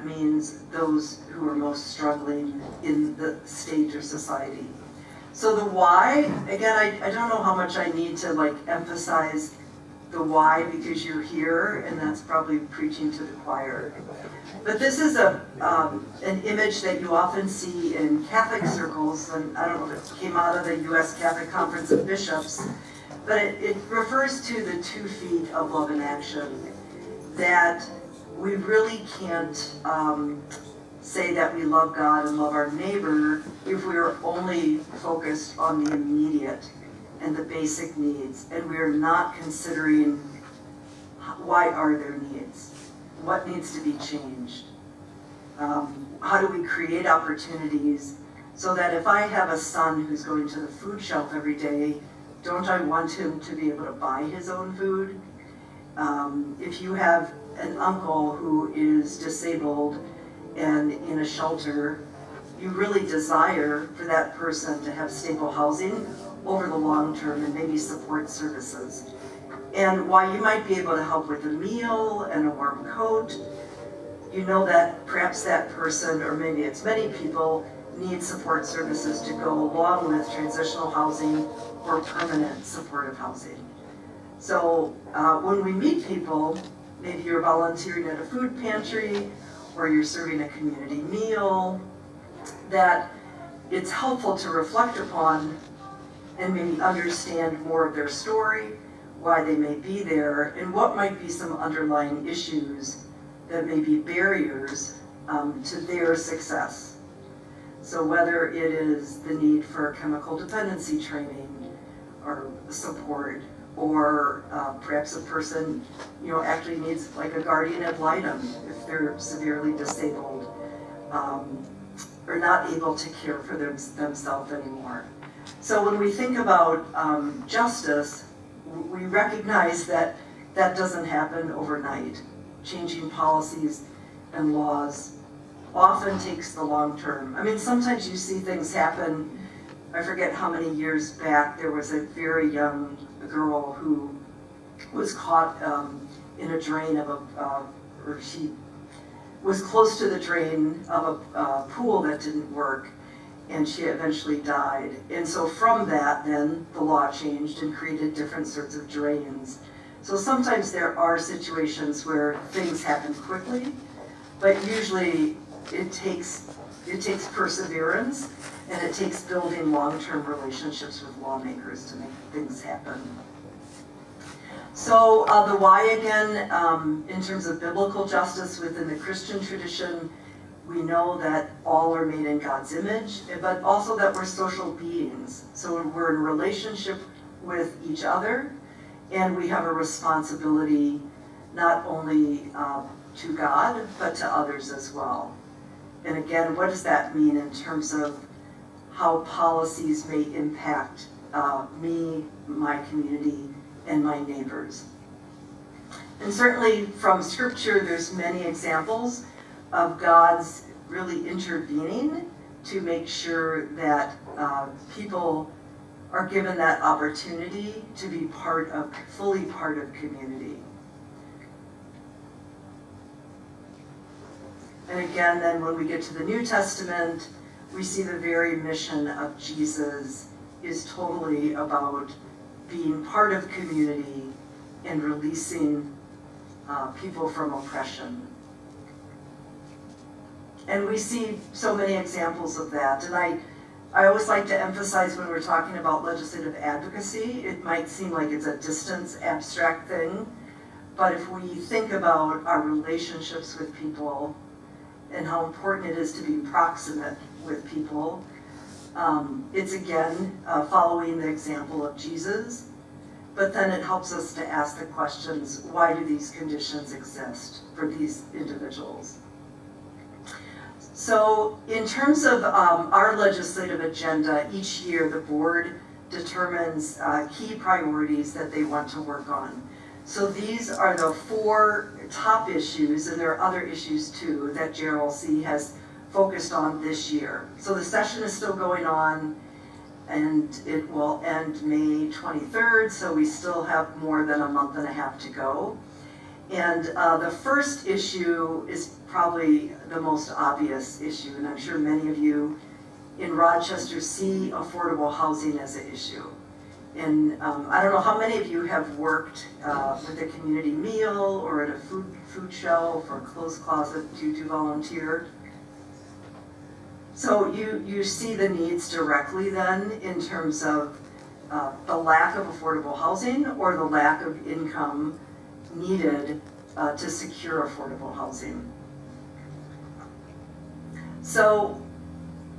means those who are most struggling in the state or society. So the why, again, I don't know how much I need to like emphasize the why because you're here, and that's probably preaching to the choir. But this is an image that you often see in Catholic circles, and I don't know if it came out of the U.S. Catholic Conference of Bishops, but it refers to the 2 feet of love and action, that we really can't say that we love God and love our neighbor if we are only focused on the immediate and the basic needs, and we are not considering why are there needs, what needs to be changed, how do we create opportunities so that if I have a son who's going to the food shelf every day, don't I want him to be able to buy his own food? If you have an uncle who is disabled and in a shelter, you really desire for that person to have stable housing over the long term and maybe support services. And while you might be able to help with a meal and a warm coat, you know that perhaps that person, or maybe it's many people, need support services to go along with transitional housing or permanent supportive housing. So when we meet people, maybe you're volunteering at a food pantry or you're serving a community meal, that it's helpful to reflect upon and maybe understand more of their story, why they may be there, and what might be some underlying issues that may be barriers to their success. So whether it is the need for chemical dependency training or support, or perhaps a person actually needs like a guardian ad litem if they're severely disabled or not able to care for themselves anymore. So when we think about justice, we recognize that that doesn't happen overnight. Changing policies and laws often takes the long term. I mean, sometimes you see things happen. I forget how many years back, there was a very young girl who was caught in a drain of or she was close to the drain of a pool that didn't work, and she eventually died. And so from that, then the law changed and created different sorts of drains. So sometimes there are situations where things happen quickly, but usually it takes perseverance, and it takes building long-term relationships with lawmakers to make things happen. So the why again, in terms of biblical justice within the Christian tradition, we know that all are made in God's image, but also that we're social beings. So we're in relationship with each other, and we have a responsibility not only to God, but to others as well. And again, what does that mean in terms of how policies may impact me, my community, and my neighbors? And certainly from Scripture, there's many examples of God's really intervening to make sure that people are given that opportunity to be fully part of community. And again, then when we get to the New Testament, we see the very mission of Jesus is totally about being part of community and releasing people from oppression. And we see so many examples of that. And I always like to emphasize when we're talking about legislative advocacy, it might seem like it's a distant, abstract thing, but if we think about our relationships with people and how important it is to be proximate with people, it's again following the example of Jesus, but then it helps us to ask the questions, why do these conditions exist for these individuals? So in terms of our legislative agenda, each year the board determines key priorities that they want to work on. So these are the 4 top issues, and there are other issues too that JRLC has focused on this year. So the session is still going on, and it will end May 23rd, so we still have more than a month and a half to go. And the first issue is probably the most obvious issue, and I'm sure many of you in Rochester see affordable housing as an issue. And I don't know how many of you have worked with a community meal or at a food shelf or a clothes closet. Do you volunteer? So you see the needs directly then in terms of the lack of affordable housing or the lack of income needed to secure affordable housing. So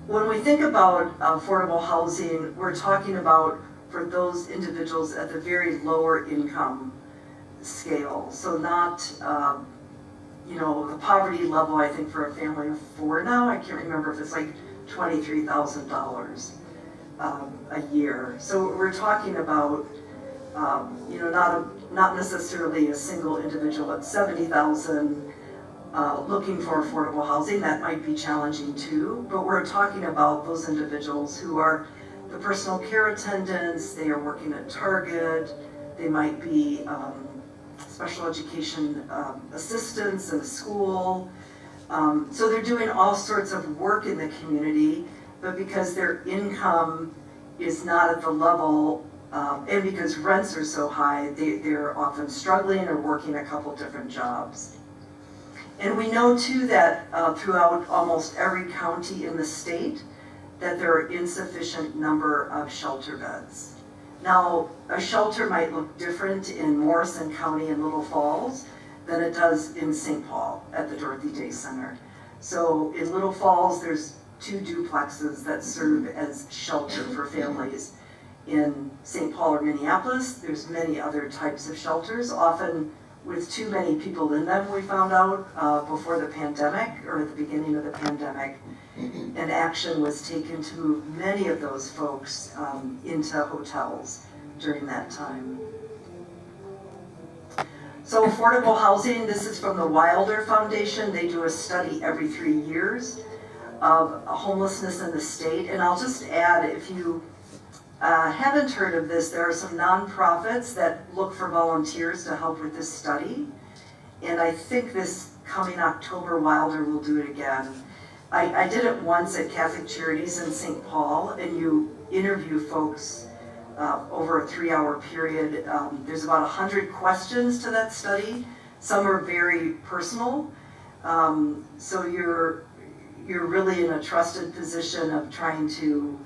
when we think about affordable housing, we're talking about for those individuals at the very lower income scale. So not, the poverty level, I think for a family of four now, I can't remember if it's like $23,000 a year. So we're talking about, not necessarily a single individual at 70,000 looking for affordable housing. That might be challenging too, but we're talking about those individuals who are the personal care attendants, they are working at Target, they might be special education assistants in a school. So they're doing all sorts of work in the community, but because their income is not at the level, and because rents are so high, they're often struggling or working a couple different jobs. And we know too that throughout almost every county in the state, that there are insufficient number of shelter beds. Now, a shelter might look different in Morrison County and Little Falls than it does in St. Paul at the Dorothy Day Center. So in Little Falls, there's 2 duplexes that serve as shelter for families. In St. Paul or Minneapolis, there's many other types of shelters, often with too many people in them, we found out before the pandemic or at the beginning of the pandemic. And action was taken to move many of those folks into hotels during that time. So affordable housing, this is from the Wilder Foundation. They do a study every 3 years of homelessness in the state. And I'll just add, if you haven't heard of this, there are some nonprofits that look for volunteers to help with this study. And I think this coming October, Wilder will do it again. I did it once at Catholic Charities in St. Paul, and you interview folks over a 3-hour period. There's about 100 questions to that study. Some are very personal, so you're really in a trusted position of trying to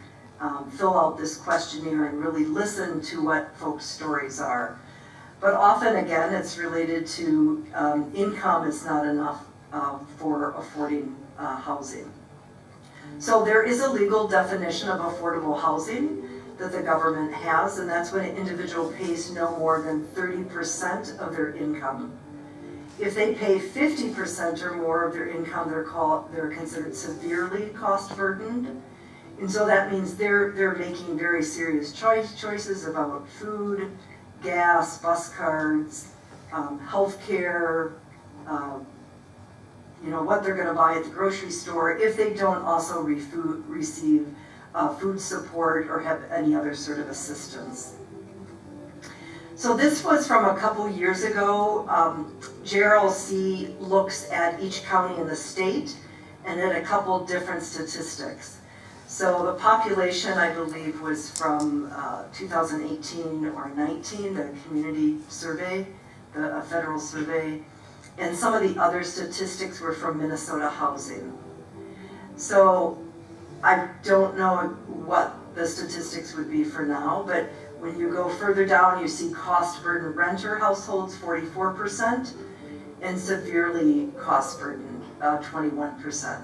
fill out this questionnaire and really listen to what folks' stories are. But often, again, it's related to income is not enough for affording housing. So there is a legal definition of affordable housing that the government has, and that's when an individual pays no more than 30% of their income. If they pay 50% or more of their income, they're considered severely cost burdened. And so that means they're making very serious choices about food, gas, bus cards, health care, what they're going to buy at the grocery store if they don't also receive food support or have any other sort of assistance. So this was from a couple years ago. JRLC looks at each county in the state and at a couple different statistics. So the population, I believe, was from 2018 or 19, the community survey, the federal survey, and some of the other statistics were from Minnesota Housing. So I don't know what the statistics would be for now, but when you go further down, you see cost burden renter households, 44%, and severely cost burden, 21%.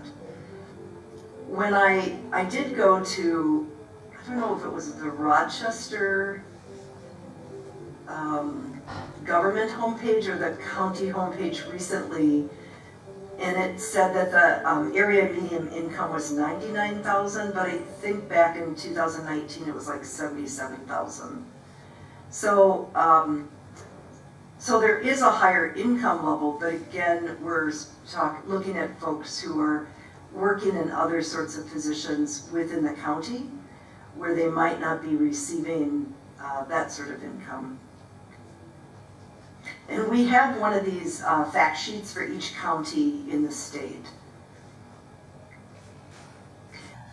When I did go to, I don't know if it was the Rochester government homepage or the county homepage recently, and it said that the area median income was $99,000, but I think back in 2019 it was like $77,000. So, so there is a higher income level, but again, we're looking at folks who are working in other sorts of positions within the county where they might not be receiving that sort of income. And we have one of these fact sheets for each county in the state.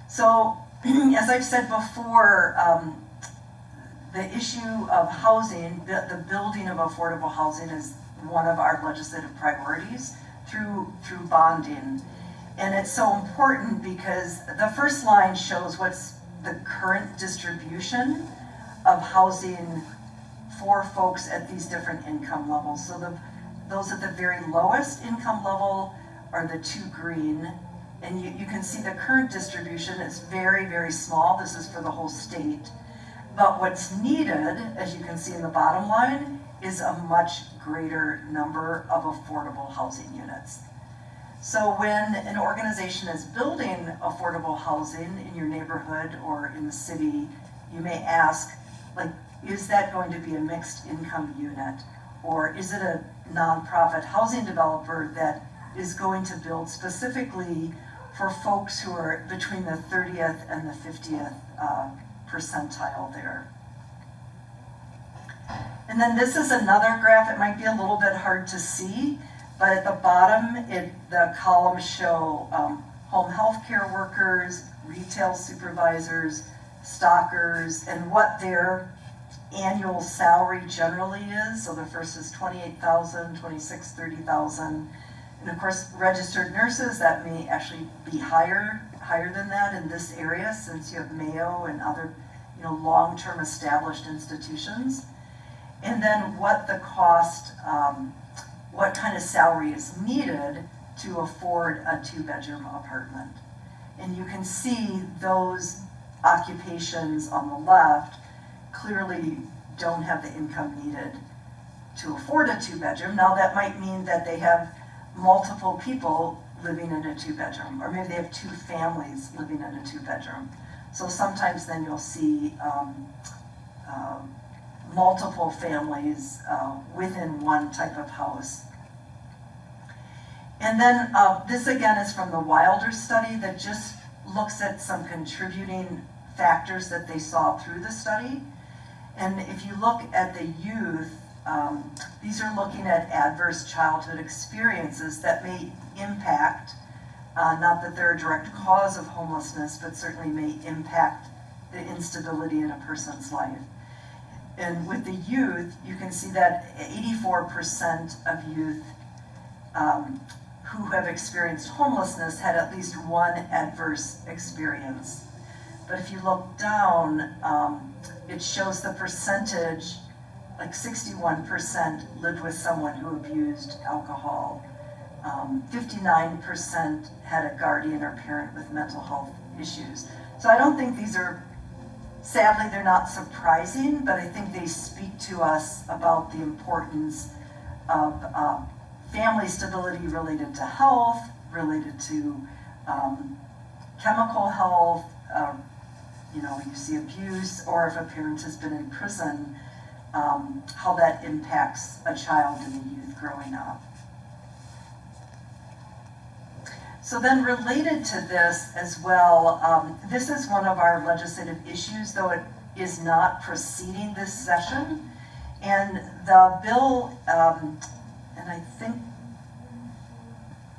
So, as I've said before, the issue of housing, the building of affordable housing is one of our legislative priorities through bonding. And it's so important because the first line shows what's the current distribution of housing for folks at these different income levels. So those at the very lowest income level are the two green. And you can see the current distribution is very, very small. This is for the whole state. But what's needed, as you can see in the bottom line, is a much greater number of affordable housing units. So when an organization is building affordable housing in your neighborhood or in the city, you may ask, like, is that going to be a mixed income unit? Or is it a nonprofit housing developer that is going to build specifically for folks who are between the 30th and the 50th percentile there? And then this is another graph. It might be a little bit hard to see, but at the bottom, the columns show home health care workers, retail supervisors, stockers, and what their annual salary generally is. So the first is $28,000, $26,000, $30,000. And of course, registered nurses, that may actually be higher than that in this area, since you have Mayo and other, long-term established institutions. And then what the cost, what kind of salary is needed to afford a 2-bedroom apartment. And you can see those occupations on the left clearly don't have the income needed to afford a 2-bedroom. Now that might mean that they have multiple people living in a 2-bedroom, or maybe they have 2 families living in a 2-bedroom. So sometimes then you'll see multiple families within one type of house. And then this again is from the Wilder study that just looks at some contributing factors that they saw through the study. And if you look at the youth, these are looking at adverse childhood experiences that may impact, not that they're a direct cause of homelessness, but certainly may impact the instability in a person's life. And with the youth, you can see that 84% of youth who have experienced homelessness had at least one adverse experience. But if you look down, it shows the percentage, like 61% lived with someone who abused alcohol. 59% had a guardian or parent with mental health issues. So I don't think these are, sadly, they're not surprising, but I think they speak to us about the importance of family stability related to health, related to chemical health, you see abuse, or if a parent has been in prison, how that impacts a child and a youth growing up. So then related to this as well, this is one of our legislative issues, though it is not preceding this session. And the bill, and I think,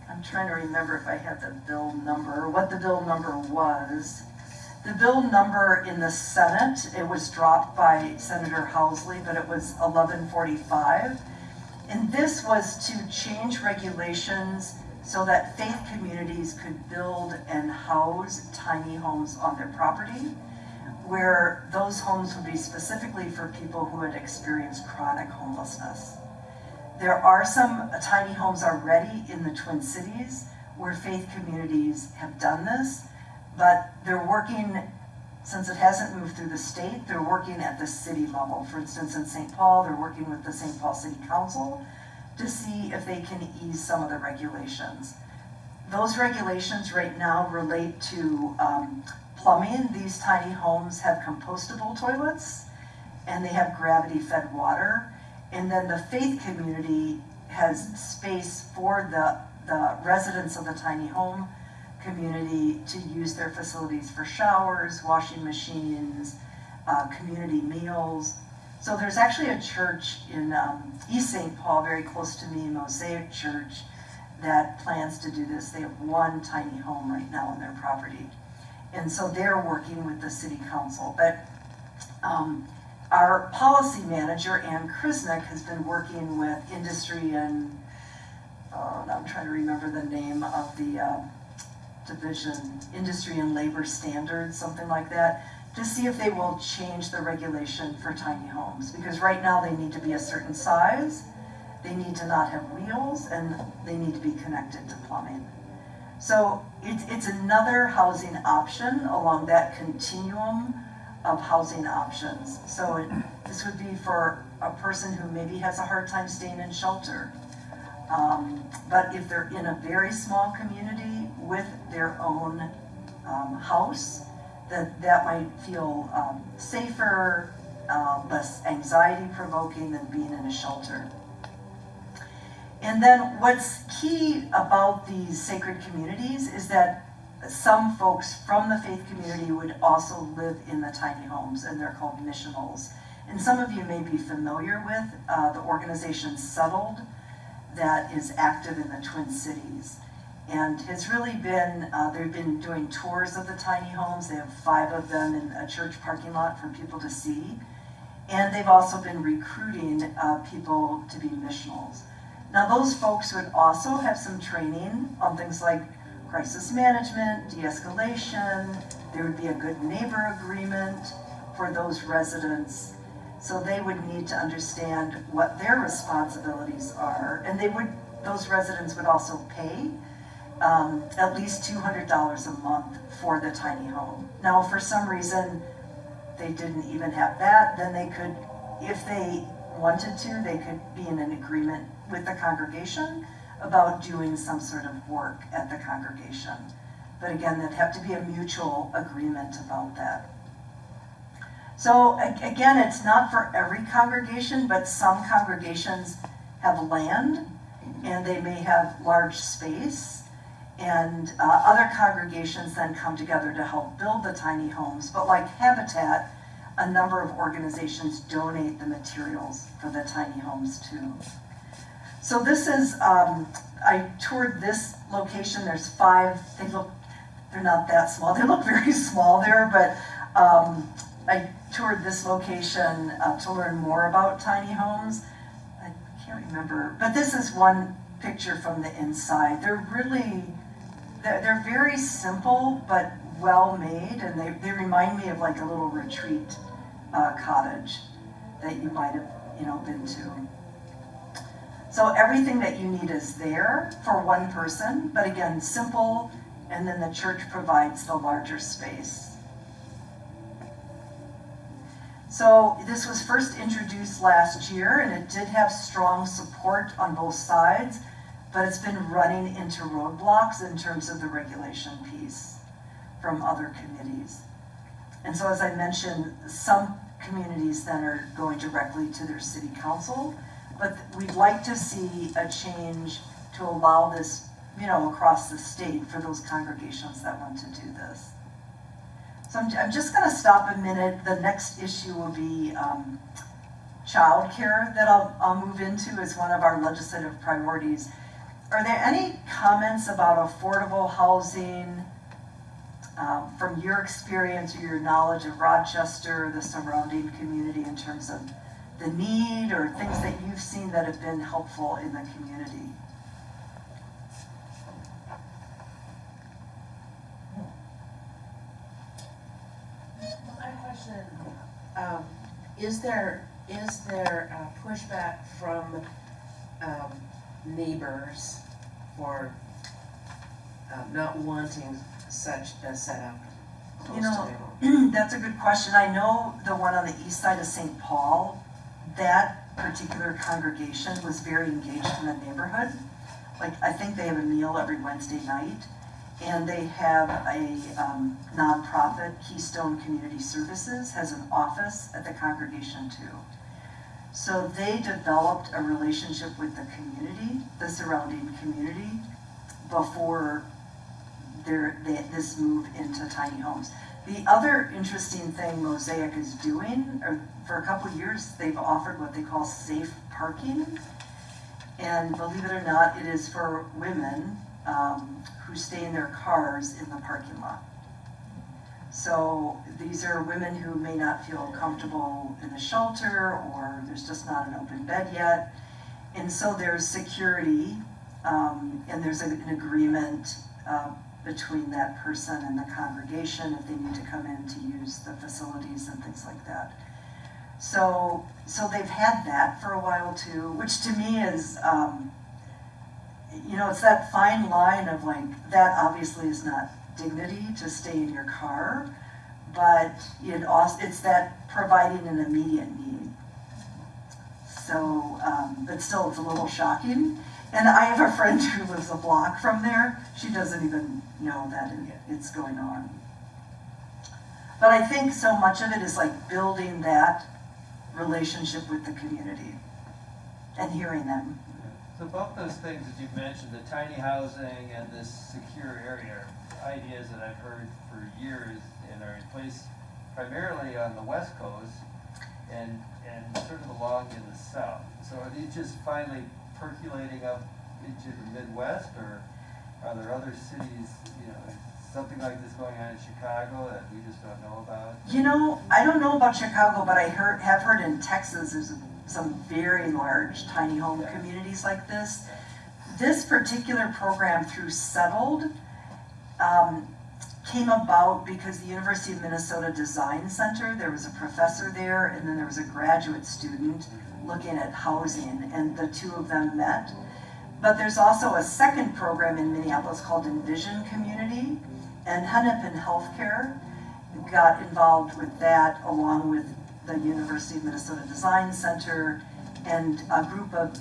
I'm trying to remember if I have the bill number, or what the bill number was. The bill number in the Senate, it was dropped by Senator Housley, but it was 1145. And this was to change regulations so that faith communities could build and house tiny homes on their property, where those homes would be specifically for people who had experienced chronic homelessness. There are some tiny homes already in the Twin Cities where faith communities have done this, but they're working, since it hasn't moved through the state, they're working at the city level. For instance, in St. Paul, they're working with the St. Paul City Council to see if they can ease some of the regulations. Those regulations right now relate to plumbing. These tiny homes have compostable toilets, and they have gravity-fed water. And then the faith community has space for the residents of the tiny home community to use their facilities for showers, washing machines, community meals. So there's actually a church in East St. Paul, very close to me, Mosaic Church, that plans to do this. They have one tiny home right now on their property. And so they're working with the city council. But our policy manager, Ann Krisnick, has been working with industry and, now I'm trying to remember the name of the division, Industry and Labor Standards, something like that, to see if they will change the regulation for tiny homes. Because right now they need to be a certain size, they need to not have wheels, and they need to be connected to plumbing. So it's another housing option along that continuum of housing options. So this would be for a person who maybe has a hard time staying in shelter. But if they're in a very small community with their own house, that might feel safer, less anxiety-provoking than being in a shelter. And then what's key about these sacred communities is that some folks from the faith community would also live in the tiny homes, and they're called missionals. And some of you may be familiar with the organization Settled that is active in the Twin Cities. And it's really been, they've been doing tours of the tiny homes. They have 5 of them in a church parking lot for people to see. And they've also been recruiting people to be missionals. Now those folks would also have some training on things like crisis management, de-escalation. There would be a good neighbor agreement for those residents. So they would need to understand what their responsibilities are. And those residents would also pay at least $200 a month for the tiny home. Now, for some reason, they didn't even have that, then they could, if they wanted to, they could be in an agreement with the congregation about doing some sort of work at the congregation. But again, there'd have to be a mutual agreement about that. So again, it's not for every congregation, but some congregations have land and they may have large space, and other congregations then come together to help build the tiny homes. But like Habitat, a number of organizations donate the materials for the tiny homes too. So this is, I toured this location. There's 5, they're not that small. They look very small there, but I toured this location to learn more about tiny homes. I can't remember, but this is one picture from the inside. They're very simple, but well made, and they remind me of like a little retreat cottage that you might have, been to. So everything that you need is there for one person, but again, simple, and then the church provides the larger space. So this was first introduced last year, and it did have strong support on both sides, but it's been running into roadblocks in terms of the regulation piece from other committees. And so as I mentioned, some communities then are going directly to their city council, but we'd like to see a change to allow this, across the state for those congregations that want to do this. So I'm just going to stop a minute. The next issue will be childcare that I'll move into as one of our legislative priorities. Are there any comments about affordable housing from your experience or your knowledge of Rochester, the surrounding community, in terms of the need or things that you've seen that have been helpful in the community? My question, is there pushback from neighbors for not wanting such a setup close to their home? That's a good question. I know the one on the east side of St. Paul, that particular congregation was very engaged in the neighborhood. Like, I think they have a meal every Wednesday night, and they have a nonprofit, Keystone Community Services, has an office at the congregation too. So they developed a relationship with the community, the surrounding community, before this move into tiny homes. The other interesting thing Mosaic is doing, or for a couple of years, they've offered what they call safe parking. And believe it or not, it is for women who stay in their cars in the parking lot. So these are women who may not feel comfortable in the shelter, or there's just not an open bed yet. And so there's security, and there's an agreement between that person and the congregation if they need to come in to use the facilities and things like that. So they've had that for a while too, which to me is, it's that fine line of like, that obviously is not dignity to stay in your car, but it's that providing an immediate need. So, but still it's a little shocking. And I have a friend who lives a block from there. She doesn't even know that it's going on. But I think so much of it is like building that relationship with the community and hearing them. So both those things that you've mentioned, the tiny housing and this secure area, are ideas that I've heard for years and are in place primarily on the West Coast and sort of along in the South. So are these just finally percolating up into the Midwest, or are there other cities, something like this going on in Chicago that we just don't know about? I don't know about Chicago, but I have heard in Texas there's some very large tiny home communities like this. This particular program through Settled came about because the University of Minnesota Design Center, there was a professor there, and then there was a graduate student looking at housing, and the two of them met. But there's also a second program in Minneapolis called Envision Community, and Hennepin Healthcare got involved with that along with the University of Minnesota Design Center and a group of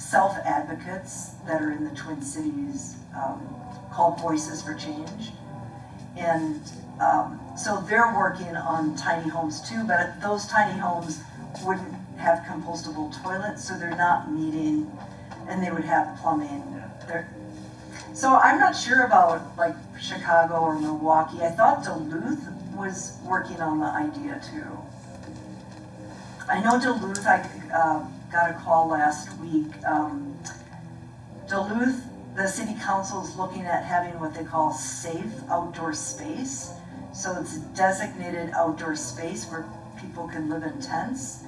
self-advocates that are in the Twin Cities called Voices for Change. And so they're working on tiny homes too, but those tiny homes wouldn't have compostable toilets, so they're not meeting, and they would have plumbing. So I'm not sure about like Chicago or Milwaukee. I thought Duluth was working on the idea too. I know Duluth, I got a call last week. Duluth, the city council is looking at having what they call safe outdoor space. So it's designated outdoor space where people can live in tents.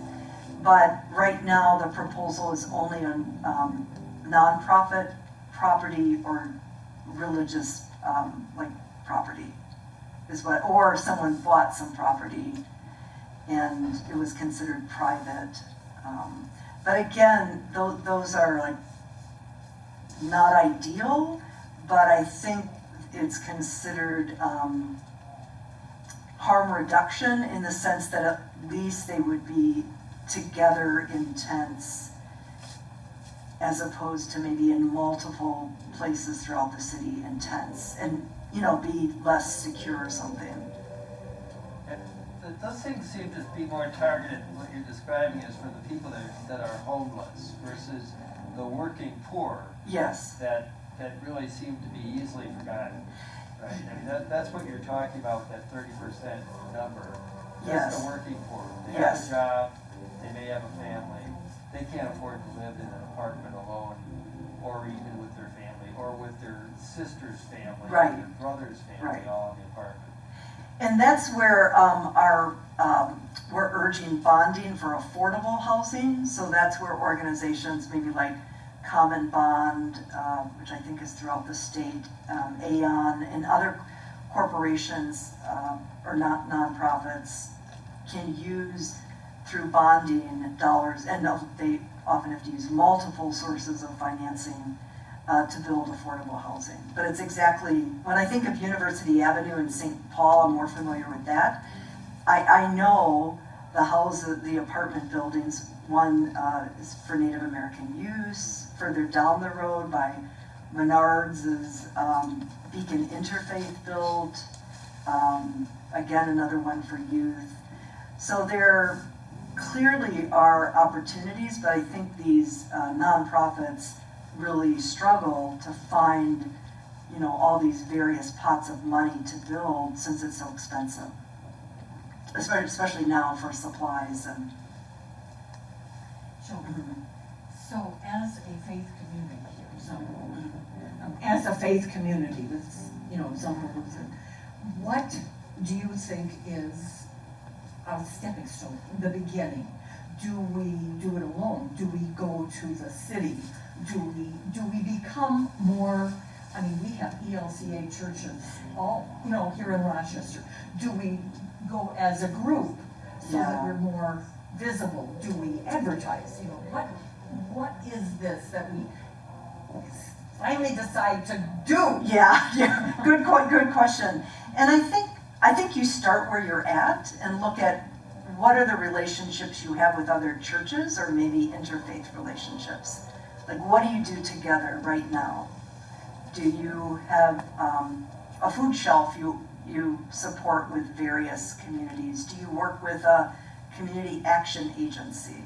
But right now the proposal is only on nonprofit property or religious property is what, or someone bought some property and it was considered private. But again, those are like not ideal, but I think it's considered harm reduction in the sense that at least they would be together in tents as opposed to maybe in multiple places throughout the city in tents and, be less secure or something. Those things seem to be more targeted. What you're describing is for the people that are homeless versus the working poor. Yes. That really seem to be easily forgotten. Right? I mean, that's what you're talking about, that 30% number. That's Yes. the working poor. They Yes. have a job, they may have a family, they can't afford to live in an apartment alone, or even with their family, or with their sister's family, Right. or their brother's family, Right. all in the apartment. And that's where we're urging bonding for affordable housing. So that's where organizations maybe like Common Bond, which I think is throughout the state, Aon, and other corporations or not nonprofits can use through bonding dollars, and they often have to use multiple sources of financing to build affordable housing. But it's exactly, when I think of University Avenue in St. Paul, I'm more familiar with that. I know the apartment buildings, one is for Native American use. Further down the road by Menards is Beacon Interfaith built. Again, another one for youth. So there clearly are opportunities, but I think these nonprofits really struggle to find, all these various pots of money to build since it's so expensive. Especially now for supplies and. So as a faith community here, as a faith community with, some groups, what do you think is a stepping stone in the beginning? Do we do it alone? Do we go to the city? Do we become more, we have ELCA churches all, here in Rochester. Do we go as a group so that we're more visible? Do we advertise? What is this that we finally decide to do? Yeah, good question. And I think you start where you're at and look at what are the relationships you have with other churches or maybe interfaith relationships. Like, what do you do together right now? Do you have a food shelf you support with various communities? Do you work with a community action agency?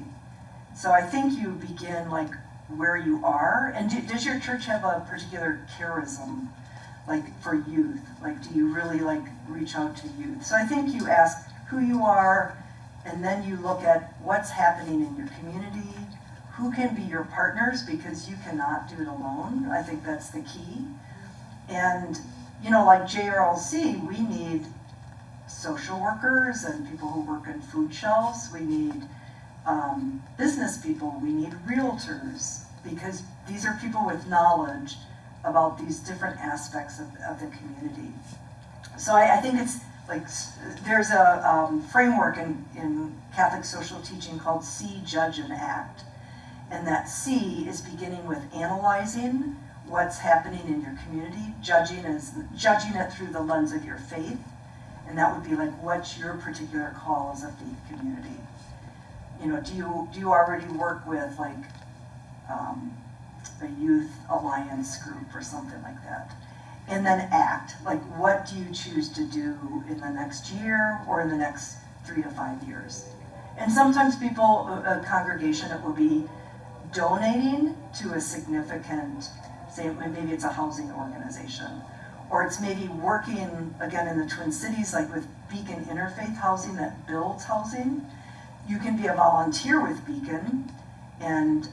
So I think you begin like where you are. And does your church have a particular charism, like for youth? Like, do you really like reach out to youth? So I think you ask who you are, and then you look at what's happening in your community, who can be your partners, because you cannot do it alone. I think that's the key. And, like JRLC, we need social workers and people who work in food shelves. We need business people. We need realtors, because these are people with knowledge about these different aspects of the community. So I think it's like, there's a framework in Catholic social teaching called See, Judge, and Act. And that C is beginning with analyzing what's happening in your community, judging it through the lens of your faith. And that would be like, what's your particular call as a faith community? Do you already work with like a youth alliance group or something like that? And then act, like what do you choose to do in the next year or in the next 3 to 5 years? And sometimes people, a congregation, it will be donating to a significant, say maybe it's a housing organization, or it's maybe working, again, in the Twin Cities, like with Beacon Interfaith Housing that builds housing. You can be a volunteer with Beacon, and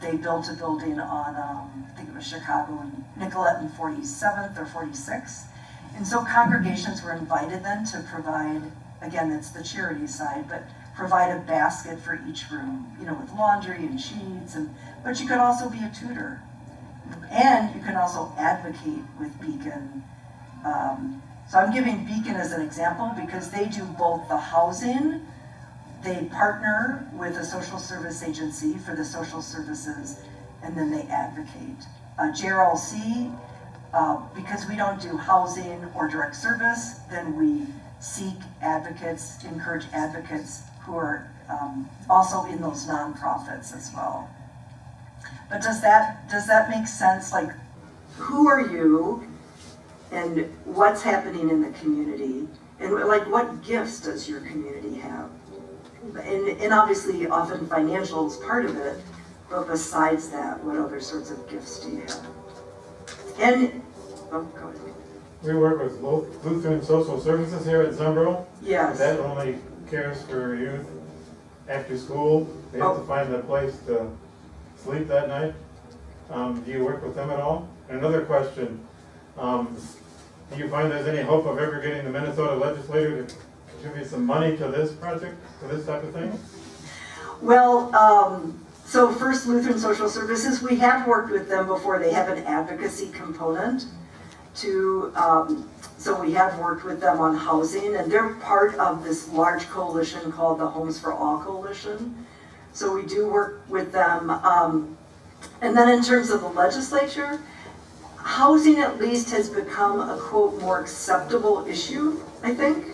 they built a building on, I think it was Chicago, and Nicollet and 47th or 46th. And so congregations were invited then to provide, again, it's the charity side, but provide a basket for each room, with laundry and sheets, but you could also be a tutor. And you can also advocate with Beacon. So I'm giving Beacon as an example because they do both the housing, they partner with a social service agency for the social services, and then they advocate. JRLC, because we don't do housing or direct service, then we seek advocates, encourage advocates who are also in those nonprofits as well. But does that make sense? Like, who are you, and what's happening in the community, and like what gifts does your community have? And obviously, often financial is part of it, but besides that, what other sorts of gifts do you have? And go ahead. We work with Lutheran Social Services here at Zumbro. Yes. That only cares for youth after school. They have to find a place to sleep that night. Do you work with them at all? And another question, do you find there's any hope of ever getting the Minnesota legislature to contribute some money to this project, to this type of thing? Well, so first, Lutheran Social Services, we have worked with them before. They have an advocacy component to, so we have worked with them on housing, and they're part of this large coalition called the Homes for All Coalition. So we do work with them. And then in terms of the legislature, housing at least has become a, quote, more acceptable issue, I think.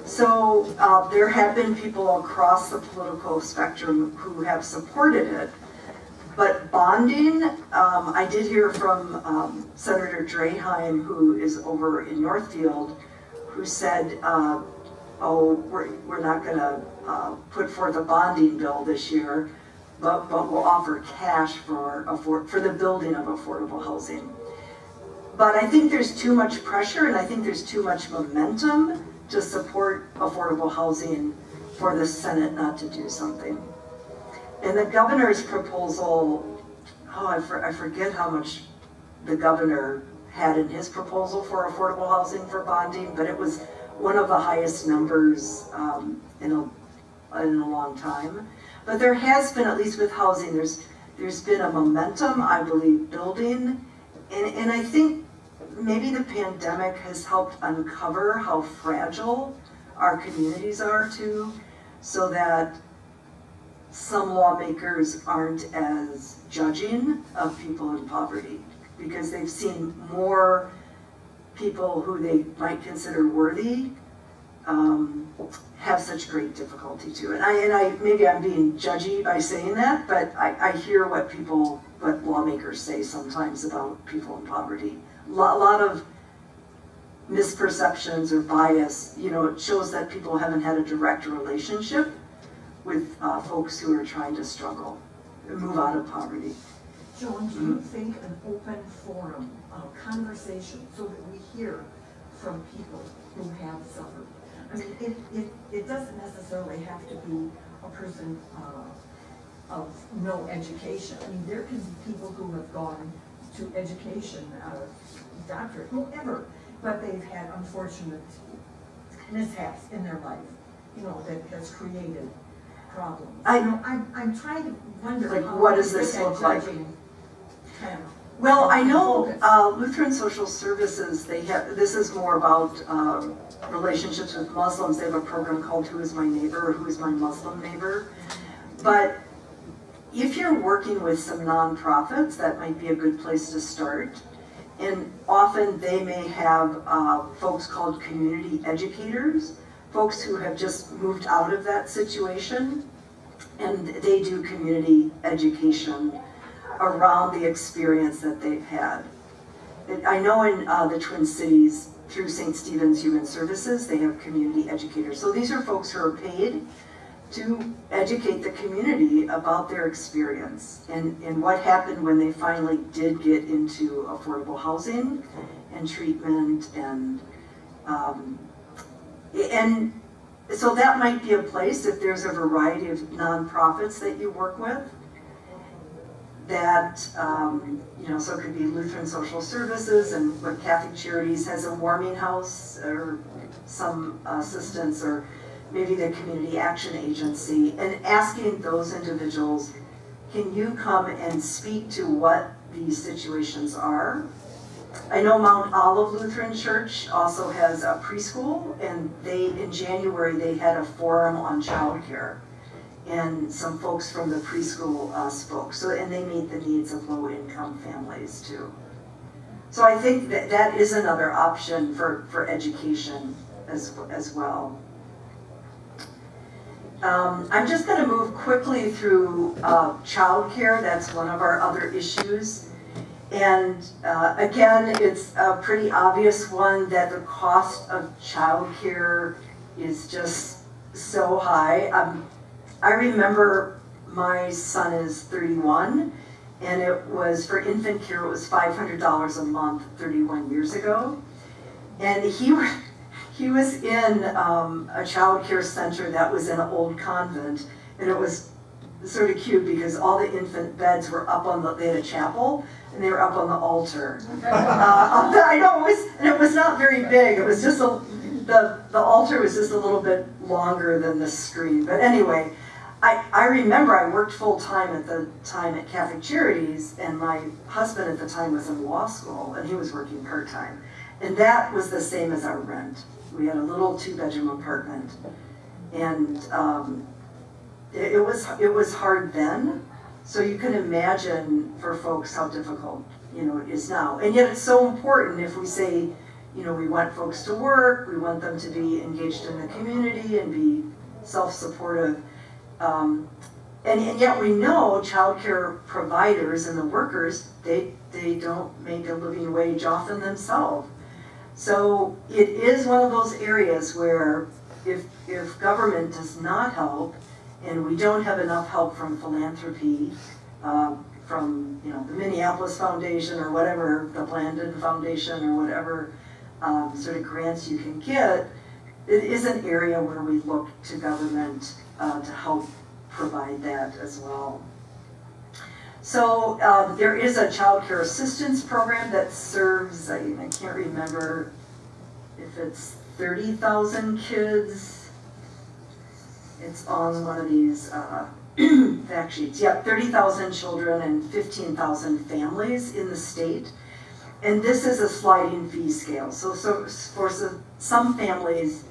So there have been people across the political spectrum who have supported it. But bonding, I did hear from Senator Draheim, who is over in Northfield, who said, we're not going to put forth a bonding bill this year, but we'll offer cash for the building of affordable housing. But I think there's too much pressure and I think there's too much momentum to support affordable housing for the Senate not to do something. And the governor's proposal, I forget how much the governor had in his proposal for affordable housing for bonding, but it was one of the highest numbers in a long time. But there has been, at least with housing, there's been a momentum, I believe, building. And I think maybe the pandemic has helped uncover how fragile our communities are too, so that some lawmakers aren't as judging of people in poverty, because they've seen more people who they might consider worthy have such great difficulty too. And I maybe I'm being judgy by saying that, but I hear what lawmakers say sometimes about people in poverty. A lot of misperceptions or bias, it shows that people haven't had a direct relationship with folks who are trying to struggle and move out of poverty. Joan, do you think an open forum, conversation, so that we hear from people who have suffered? I mean, it doesn't necessarily have to be a person of no education. I mean, there can be people who have gone to education, doctorate, whoever, but they've had unfortunate mishaps in their life, that has created problems. I'm trying to wonder, like, what does this look like? Well, I know Lutheran Social Services, this is more about relationships with Muslims. They have a program called Who is My Neighbor, or Who is My Muslim Neighbor. But if you're working with some nonprofits, that might be a good place to start. And often they may have folks called community educators, folks who have just moved out of that situation, and they do community education around the experience that they've had. I know in the Twin Cities, through St. Stephen's Human Services, they have community educators. So these are folks who are paid to educate the community about their experience and what happened when they finally did get into affordable housing and treatment, and so that might be a place, if there's a variety of nonprofits that you work with, that, so it could be Lutheran Social Services, and what Catholic Charities has a warming house or some assistance, or maybe the Community Action Agency, and asking those individuals, can you come and speak to what these situations are? I know Mount Olive Lutheran Church also has a preschool, and in January they had a forum on childcare. And some folks from the preschool spoke. And they meet the needs of low-income families too. So I think that is another option for education as well. I'm just going to move quickly through childcare. That's one of our other issues. And again, it's a pretty obvious one that the cost of childcare is just so high. I remember my son is 31, and it was, for infant care, it was $500 a month 31 years ago. And he was in a child care center that was in an old convent, and it was sort of cute because all the infant beds were up on they had a chapel, and they were up on the altar. I know, it was not very big. It was just the altar was just a little bit longer than the screen. But anyway, I remember I worked full-time at the time at Catholic Charities, and my husband at the time was in law school, and he was working part-time. And that was the same as our rent. We had a little 2-bedroom apartment. And it was hard then, so you can imagine for folks how difficult, it is now. And yet it's so important if we say, we want folks to work, we want them to be engaged in the community and be self-supportive. And yet we know childcare providers and the workers, they don't make a living wage often themselves. So it is one of those areas where if government does not help, and we don't have enough help from philanthropy, from, you know, the Minneapolis Foundation or whatever, the Blandon Foundation or whatever sort of grants you can get, it is an area where we look to government to help provide that as well. So there is a child care assistance program that serves, I can't remember if it's 30,000 kids. It's on one of these fact sheets. Yep, 30,000 children and 15,000 families in the state. And this is a sliding fee scale. So for some families,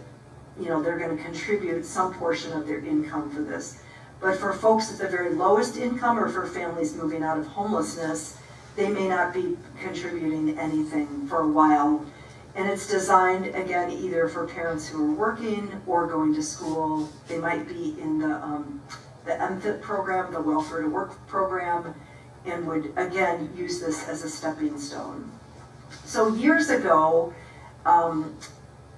you know, they're going to contribute some portion of their income for this. But for folks at the very lowest income or for families moving out of homelessness, they may not be contributing anything for a while. And it's designed, again, either for parents who are working or going to school. They might be in the MFIT program, the Welfare to Work program, and would, again, use this as a stepping stone. So years ago,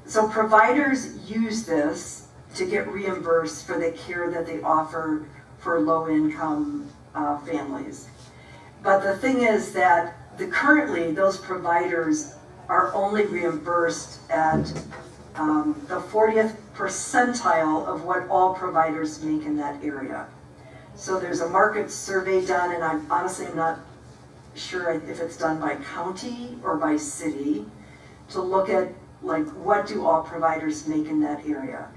so providers use this to get reimbursed for the care that they offer for low-income families. But the thing is that currently those providers are only reimbursed at the 40th percentile of what all providers make in that area. So there's a market survey done, and I'm honestly not sure if it's done by county or by city, to look at like what do all providers make in that area.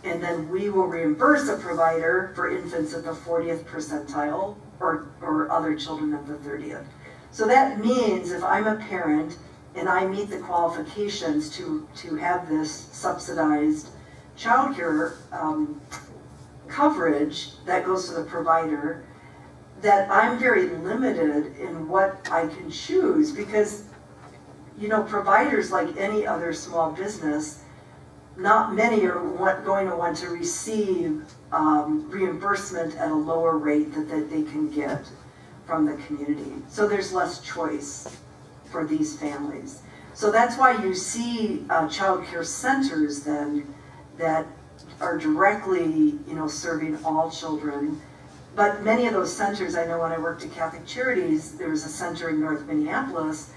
And then we will reimburse a provider for infants at the 40th percentile or other children at the 30th. So that means if I'm a parent and I meet the qualifications to have this subsidized childcare coverage that goes to the provider, that I'm very limited in what I can choose, because, you know, providers, like any other small business, not many are going to want to receive reimbursement at a lower rate that they can get from the community. So there's less choice for these families. So that's why you see child care centers then that are directly, you know, serving all children. But many of those centers, I know when I worked at Catholic Charities, there was a center in North Minneapolis.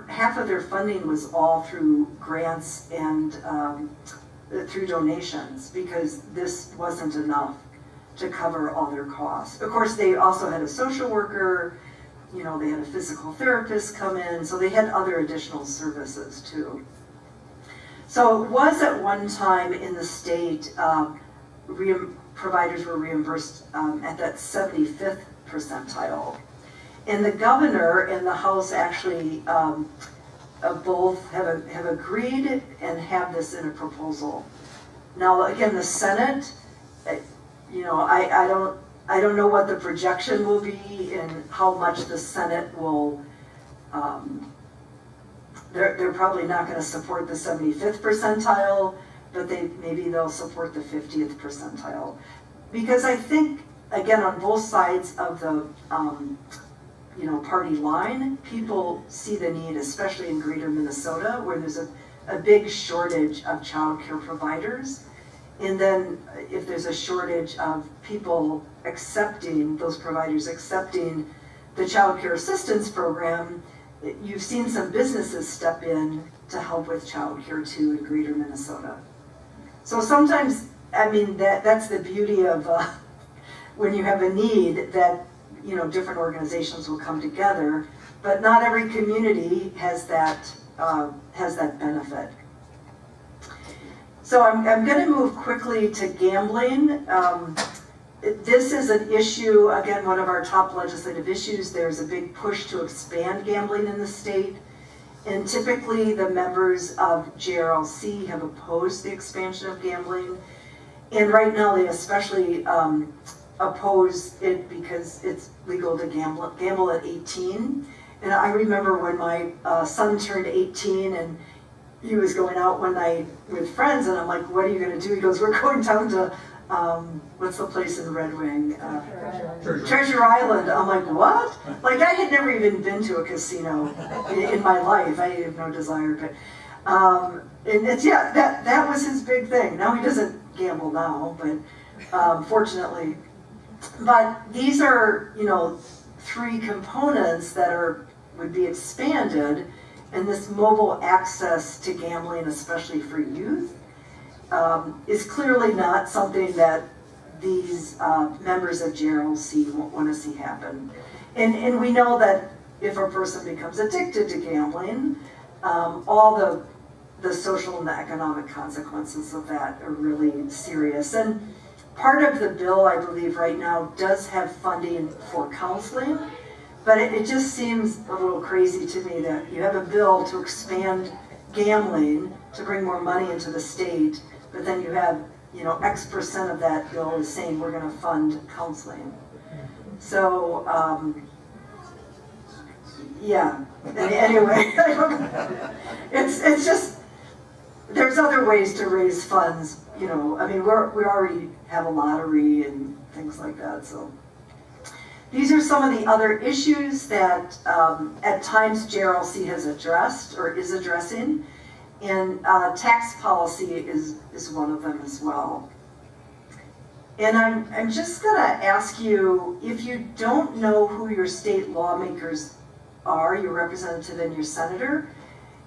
Half of their funding was all through grants and through donations, because this wasn't enough to cover all their costs. Of course, they also had a social worker, you know, they had a physical therapist come in, so they had other additional services too. So it was at one time in the state, providers were reimbursed at that 75th percentile. And the governor and the House actually both have agreed and have this in a proposal. Now, again, the Senate, you know, I don't know what the projection will be and how much the Senate will. They're probably not going to support the 75th percentile, but maybe they'll support the 50th percentile, because I think, again, on both sides of the you know, party line, people see the need, especially in greater Minnesota, where there's a big shortage of child care providers. And then if there's a shortage of people accepting, those providers accepting the child care assistance program, you've seen some businesses step in to help with child care too in greater Minnesota. So sometimes, I mean, that's the beauty of when you have a need, that, you know, different organizations will come together, but not every community has that benefit. So I'm going to move quickly to gambling. This is an issue, again, one of our top legislative issues. There's a big push to expand gambling in the state, and typically the members of JRLC have opposed the expansion of gambling, and right now they especially oppose it because it's legal to gamble at 18. And I remember when my son turned 18 and he was going out one night with friends, and I'm like, what are you going to do? He goes, we're going down to, what's the place in Red Wing? Treasure Island. I'm like, what? Like, I had never even been to a casino in my life. I have no desire, but, and it's, yeah, that was his big thing. Now he doesn't gamble now, but fortunately. But these are, you know, three components that would be expanded, and this mobile access to gambling, especially for youth, is clearly not something that these members of JRLC want to see happen. And we know that if a person becomes addicted to gambling, all the social and the economic consequences of that are really serious. And part of the bill, I believe, right now does have funding for counseling, but it just seems a little crazy to me that you have a bill to expand gambling, to bring more money into the state, but then you have, X percent of that bill is saying we're going to fund counseling. So, yeah. Anyway, it's just, there's other ways to raise funds. We already have a lottery and things like that. So these are some of the other issues that at times JRLC has addressed or is addressing. And tax policy is one of them as well. And I'm just going to ask you, if you don't know who your state lawmakers are, your representative and your senator,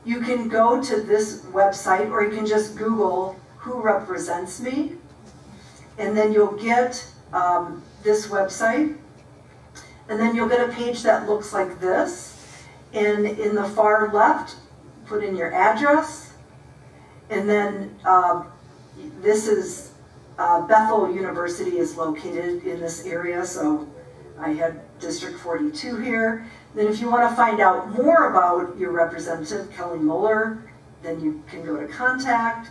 you can go to this website, or you can just Google "who represents me," and then you'll get this website, and then you'll get a page that looks like this. And in the far left, put in your address, and then this is Bethel University is located in this area, so I had District 42 here. Then if you want to find out more about your representative, Kelly Mueller, then you can go to contact,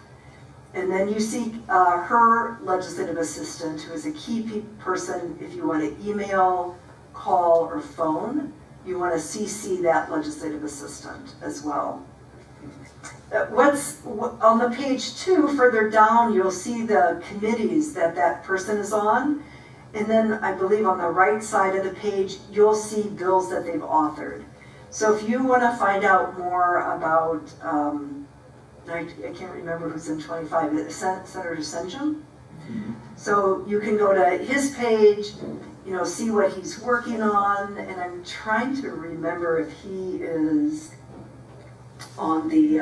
and then you see her legislative assistant, who is a key person. If you want to email, call, or phone, you want to CC that legislative assistant as well. What's on the page 2, further down, you'll see the committees that person is on. And then I believe on the right side of the page, you'll see bills that they've authored. So if you want to find out more about, I can't remember who's in 25, Senator Senjum. So you can go to his page, see what he's working on. And I'm trying to remember if he is on the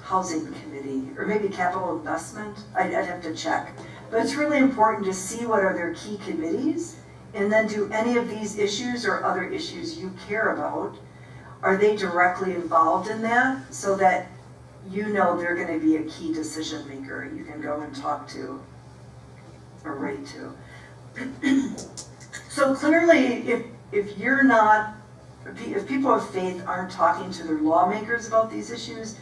housing committee, or maybe capital investment. I'd have to check. But it's really important to see what are their key committees, and then do any of these issues or other issues you care about, are they directly involved in that, so that they're going to be a key decision maker you can go and talk to or write to. So clearly, if people of faith aren't talking to their lawmakers about these issues,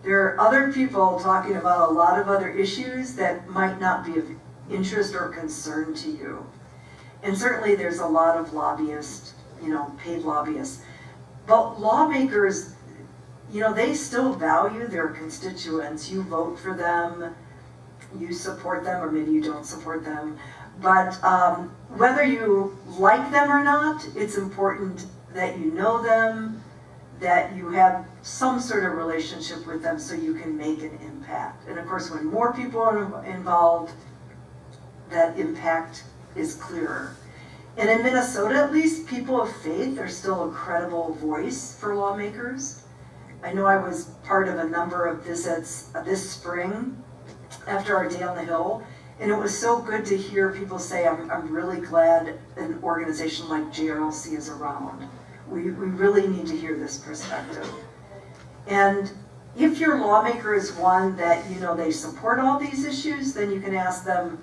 there are other people talking about a lot of other issues that might not be of interest or concern to you. And certainly there's a lot of lobbyists, paid lobbyists. But lawmakers, they still value their constituents. You vote for them, you support them, or maybe you don't support them. But whether you like them or not, it's important that you know them, that you have some sort of relationship with them so you can make an impact. And of course, when more people are involved, that impact is clearer. And in Minnesota, at least, people of faith are still a credible voice for lawmakers. I know I was part of a number of visits this spring after our Day on the Hill, and it was so good to hear people say, I'm really glad an organization like JRLC is around. We really need to hear this perspective. And if your lawmaker is one that they support all these issues, then you can ask them,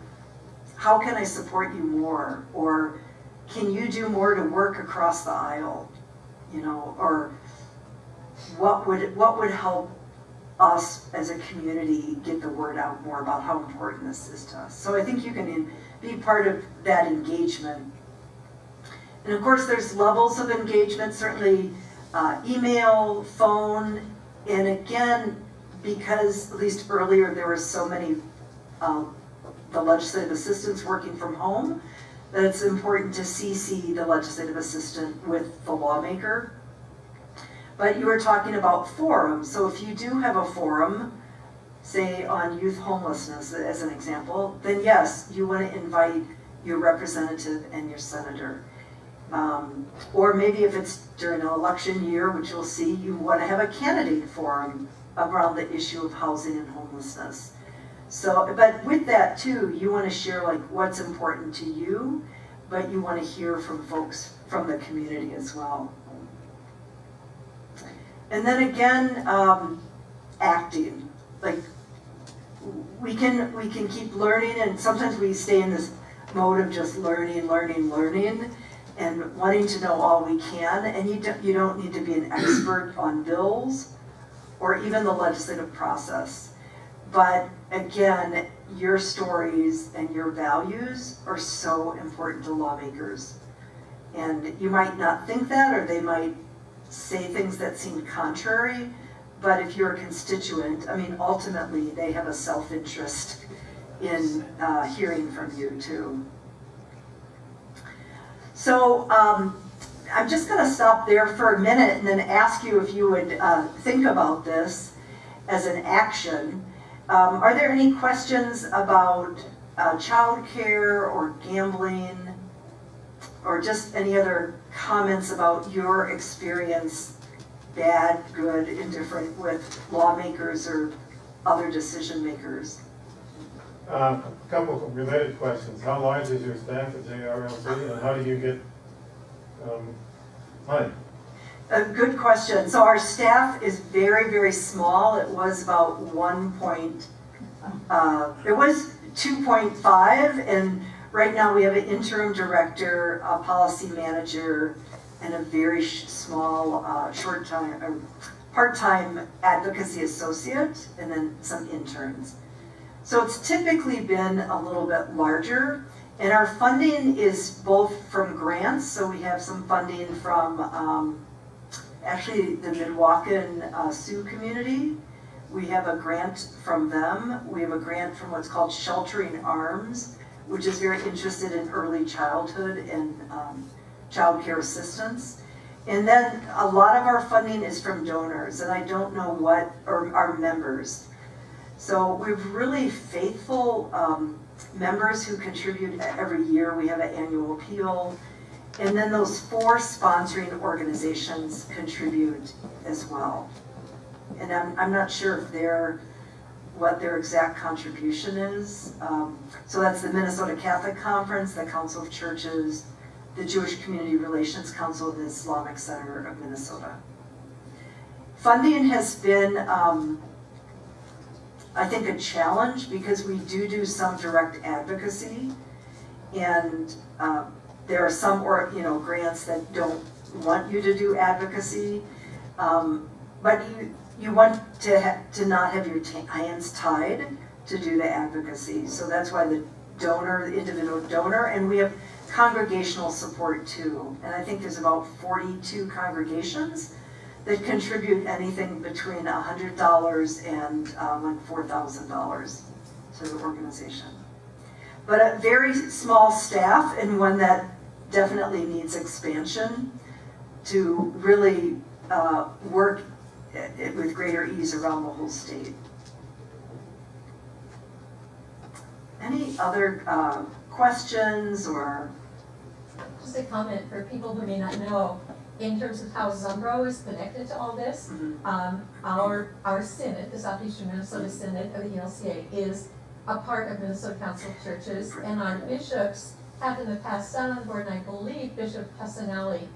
how can I support you more? Or can you do more to work across the aisle? Or what would help us as a community get the word out more about how important this is to us? So I think you can be part of that engagement. And of course, there's levels of engagement, certainly email, phone, and again, because at least earlier there were so many the legislative assistants working from home, that it's important to CC the legislative assistant with the lawmaker. But you were talking about forums, so if you do have a forum, say on youth homelessness as an example, then yes, you want to invite your representative and your senator. Or maybe if it's during an election year, which you'll see, you want to have a candidate forum around the issue of housing and homelessness. So, but with that too, you want to share like what's important to you, but you want to hear from folks from the community as well. And then again, acting. Like we can keep learning, and sometimes we stay in this mode of just learning, and wanting to know all we can. And you don't need to be an expert on bills or even the legislative process. But again, your stories and your values are so important to lawmakers. And you might not think that, or they might say things that seem contrary, but if you're a constituent, I mean, ultimately they have a self-interest in hearing from you too. So I'm just going to stop there for a minute and then ask you if you would think about this as an action. Are there any questions about childcare or gambling, or just any other comments about your experience, bad, good, indifferent, with lawmakers or other decision makers? A couple of related questions. How large is your staff at JRLC, and how do you get money? A good question. So our staff is very, very small. It was about it was 2.5, and right now we have an interim director, a policy manager, and a very small part-time advocacy associate, and then some interns. So it's typically been a little bit larger, and our funding is both from grants, so we have some funding from actually the Midwakan Sioux community. We have a grant from them. We have a grant from what's called Sheltering Arms, which is very interested in early childhood and child care assistance. And then a lot of our funding is from donors, and I don't know what, or our members. So we've really faithful members who contribute every year. We have an annual appeal. And then those 4 sponsoring organizations contribute as well. And I'm not sure if what their exact contribution is. So that's the Minnesota Catholic Conference, the Council of Churches, the Jewish Community Relations Council, and the Islamic Center of Minnesota. Funding has been, I think, a challenge because we do some direct advocacy, and there are some grants that don't want you to do advocacy, but you want to not have your hands tied to do the advocacy. So that's why the individual donor, and we have congregational support too. And I think there's about 42 congregations that contribute anything between $100 and $4,000 to the organization. But a very small staff, and one that definitely needs expansion to really work with greater ease around the whole state. Any other questions or? Just a comment for people who may not know, in terms of how Zumbro is connected to all this, our synod, the Southeastern Minnesota Synod of the ELCA, is a part of Minnesota Council of Churches, and our bishops have in the past sat on the board, and I believe Bishop Casanelli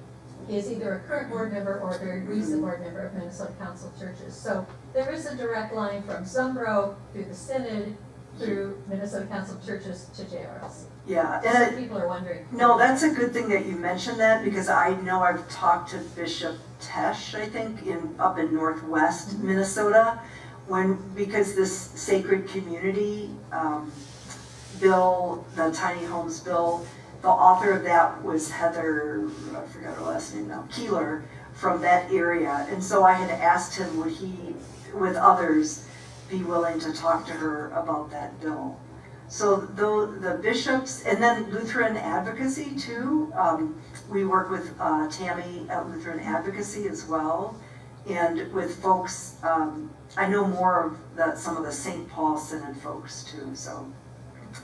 is either a current board member or a very recent board member of Minnesota Council of Churches. So there is a direct line from Zumbro through the Synod, through Minnesota Council of Churches to JRLC. Yeah, and people are wondering. No, that's a good thing that you mentioned that, because I know I've talked to Bishop Tesh, I think, up in Northwest Minnesota, because this Sacred Community bill, the Tiny Homes bill, the author of that was Heather, I forgot her last name now, Keeler, from that area. And so I had asked him, would he, with others, be willing to talk to her about that bill. So the bishops, and then Lutheran Advocacy too. We work with Tammy at Lutheran Advocacy as well. And with folks, I know more of some of the St. Paul Synod folks too. So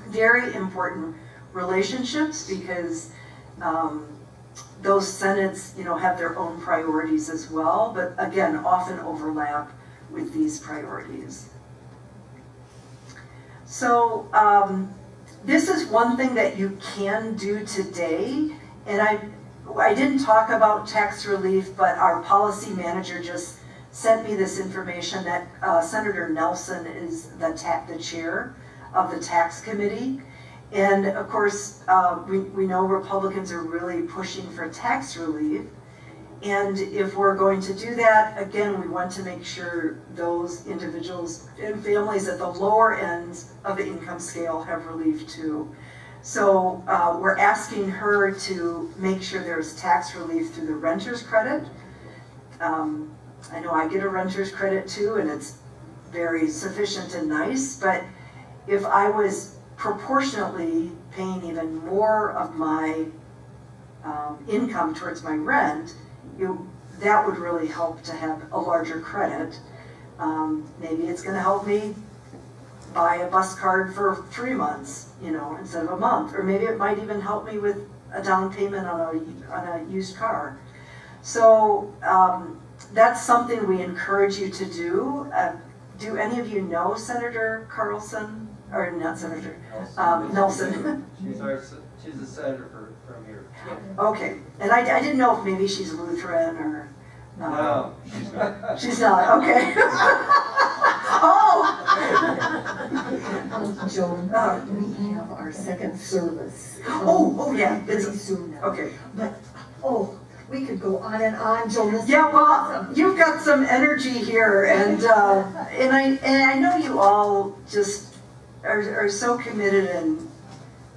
very important relationships, because those senates, have their own priorities as well, but again, often overlap with these priorities. So this is one thing that you can do today, and I didn't talk about tax relief, but our policy manager just sent me this information that Senator Nelson is the chair of the tax committee. And of course, we know Republicans are really pushing for tax relief. And if we're going to do that, again, we want to make sure those individuals and families at the lower ends of the income scale have relief too. So we're asking her to make sure there's tax relief through the renter's credit. I know I get a renter's credit too, and it's very sufficient and nice, but if I was proportionately paying even more of my income towards my rent, that would really help to have a larger credit. Maybe it's going to help me buy a bus card for 3 months, instead of a month. Or maybe it might even help me with a down payment on a used car. So that's something we encourage you to do. Do any of you know Senator Carlson? Or not Senator, Nelson? She's a senator from here. Okay, and I didn't know if maybe she's Lutheran or... No, she's not. She's not, okay. Oh! Joan, we have our second service. Oh, yeah. Pretty soon now. Okay. But, we could go on and on, Joan. This is Yeah, well, awesome. you've got some energy here, and I know you all just are so committed and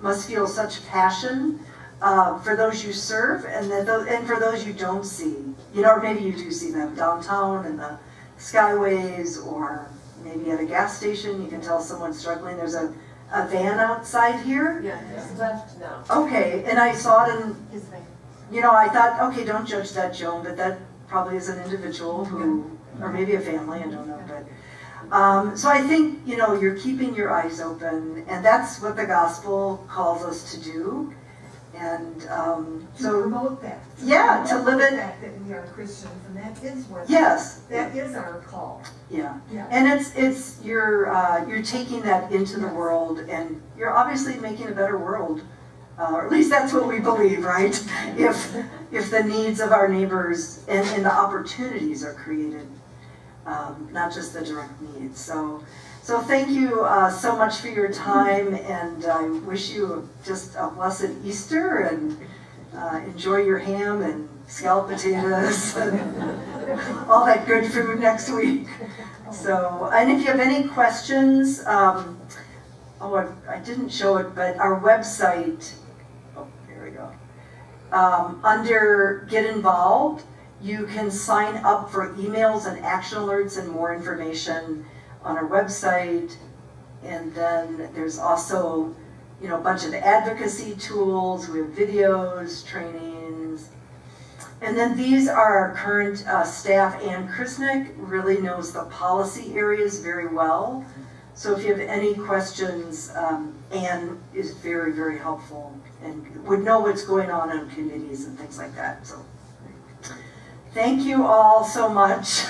must feel such passion for those you serve, and for those you don't see. Or maybe you do see them downtown in the skyways, or maybe at a gas station. You can tell someone's struggling. There's a van outside here. Yeah, he's left now. Okay, and I saw it in, I thought, okay, don't judge that, Joan, but that probably is an individual who, or maybe a family, I don't know, but. So I think, you're keeping your eyes open, and that's what the gospel calls us to do. And To promote that. Yeah, to live it. The fact that we are Christians, and that is what. Yes. That is our call. Yeah. Yeah. And it's you're taking that into the world, and you're obviously making a better world. Or at least that's what we believe, right? If the needs of our neighbors and the opportunities are created, not just the direct needs. So thank you so much for your time, and I wish you just a blessed Easter, and enjoy your ham and scalloped potatoes and all that good food next week. So, and if you have any questions, I didn't show it, but our website, here we go, under Get Involved, you can sign up for emails and action alerts and more information on our website. And then there's also, a bunch of advocacy tools. We have videos, trainings. And then these are our current staff. Ann Krisnick really knows the policy areas very well. So if you have any questions, Ann is very, very helpful and would know what's going on in committees and things like that. So thank you all so much.